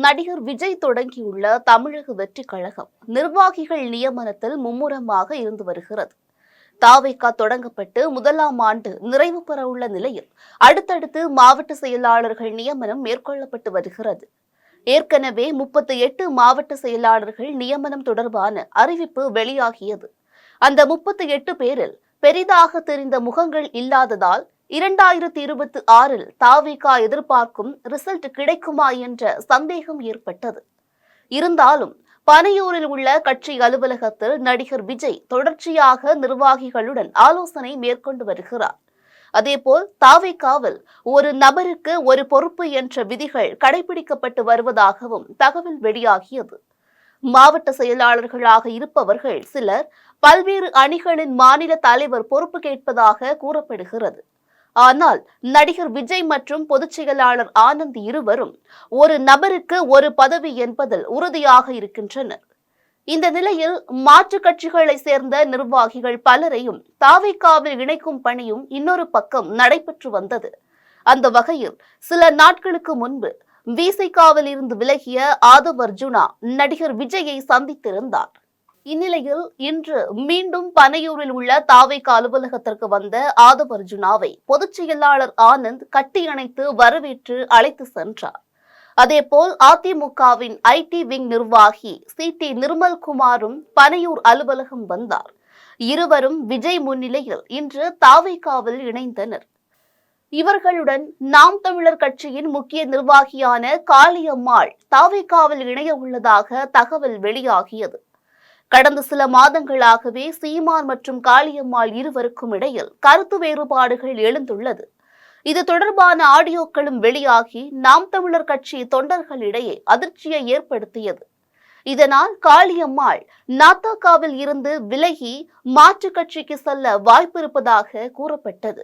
நடிகர் விஜய் தொடங்கியுள்ள தமிழக வெற்றிக் கழகம் நிர்வாகிகள் நியமனத்தில் மும்முரமாக இருந்து வருகிறது. தாவேகா தொடங்கப்பட்டு முதலாம் ஆண்டு நிறைவு பெற உள்ள நிலையில் அடுத்தடுத்து மாவட்ட செயலாளர்கள் நியமனம் மேற்கொள்ளப்பட்டு வருகிறது. ஏற்கனவே 38 மாவட்ட செயலாளர்கள் நியமனம் தொடர்பான அறிவிப்பு வெளியாகியது. அந்த 38 பேரில் பெரிதாக தெரிந்த முகங்கள் இல்லாததால் 2026 தாவேகா எதிர்பார்க்கும் ரிசல்ட் கிடைக்குமா என்ற சந்தேகம் ஏற்பட்டது. இருந்தாலும் பனையூரில் உள்ள கட்சி அலுவலகத்தில் நடிகர் விஜய் தொடர்ச்சியாக நிர்வாகிகளுடன் ஆலோசனை மேற்கொண்டு வருகிறார். அதேபோல் தாவேகாவில் ஒரு நபருக்கு ஒரு பொறுப்பு என்ற விதிகள் கடைபிடிக்கப்பட்டு வருவதாகவும் தகவல் வெளியாகியது. மாவட்ட செயலாளர்களாக இருப்பவர்கள் சிலர் பல்வேறு அணிகளின் மாநில தலைவர் பொறுப்பு கேட்பதாக கூறப்படுகிறது. ஆனால் நடிகர் விஜய் மற்றும் பொதுச் செயலாளர் ஆனந்த் இருவரும் ஒரு நபருக்கு ஒரு பதவி என்பதில் உறுதியாக இருக்கின்றனர். இந்த நிலையில் மாற்றுக் கட்சிகளை சேர்ந்த நிர்வாகிகள் பலரையும் தாவேகாவில் இணைக்கும் பணியும் இன்னொரு பக்கம் நடைபெற்று வந்தது. அந்த வகையில் சில நாட்களுக்கு முன்பு விசிகாவில் இருந்து விலகிய ஆதவ் அர்ஜுனா நடிகர் விஜயை சந்தித்திருந்தார். இந்நிலையில் இன்று மீண்டும் பனையூரில் உள்ள தாவேகா அலுவலகத்திற்கு வந்த ஆதவ் அர்ஜுனாவை பொதுச் செயலாளர் ஆனந்த் கட்டியணைத்து வரவேற்று அழைத்து சென்றார். அதேபோல் அதிமுகவின் ஐடி விங் நிர்வாகி சி.டி. நிர்மல்குமாரும் பனையூர் அலுவலகம் வந்தார். இருவரும் விஜய் முன்னிலையில் இன்று தாவேகாவில் இணைந்தனர். இவர்களுடன் நாம் தமிழர் கட்சியின் முக்கிய நிர்வாகியான காளியம்மாள் தாவேகாவில் இணைய உள்ளதாக தகவல் வெளியாகியது. கடந்த சில மாதங்களாகவே சீமான் மற்றும் காளியம்மாள் இருவருக்கும் இடையில் கருத்து வேறுபாடுகள் எழுந்துள்ளது. இது தொடர்பான ஆடியோக்களும் வெளியாகி நாம் தமிழர் கட்சி தொண்டர்களிடையே அதிர்ச்சியை ஏற்படுத்தியது. இதனால் காளியம்மாள் நாத்தாக்காவில் இருந்து விலகி மாற்றுக் கட்சிக்கு செல்ல வாய்ப்பிருப்பதாக கூறப்பட்டது.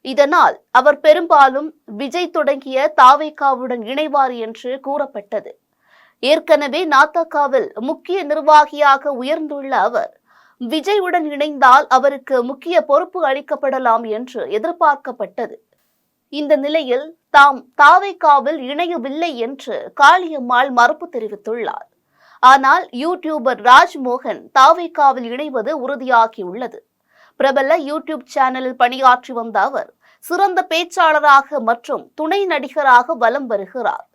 இதனால் அவர் பெரும்பாலும் விஜய் தொடங்கிய தாவேகாவுடன் இணைவார் என்று கூறப்பட்டது. ஏற்கனவே நாத்தாக்காவில் முக்கிய நிர்வாகியாக உயர்ந்துள்ள அவர் விஜயுடன் இணைந்தால் அவருக்கு முக்கிய பொறுப்பு அளிக்கப்படலாம் என்று எதிர்பார்க்கப்பட்டது. இந்த நிலையில் தாம் தாவேகாவில் இணையவில்லை என்று காளியம்மாள் மறுப்பு தெரிவித்துள்ளார். ஆனால் யூடியூபர் ராஜ்மோகன் தாவேகாவில் இணைவது உறுதியாகியுள்ளது. பிரபல யூடியூப் சேனலில் பணியாற்றி வந்த அவர் சிறந்த பேச்சாளராக மற்றும் துணை நடிகராக வலம் வருகிறார்.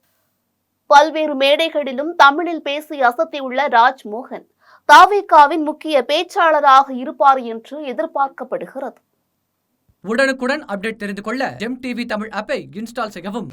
பல்வேறு மேடைகளிலும் தமிழில் பேசி அசத்தியுள்ள ராஜ்மோகன் தாவேகாவின் முக்கிய பேச்சாளராக இருப்பார் என்று எதிர்பார்க்கப்படுகிறது. உடனுக்குடன் அப்டேட் தெரிந்து கொள்ள ஜெம் டிவி தமிழ் ஆப்பை இன்ஸ்டால் செய்யவும்.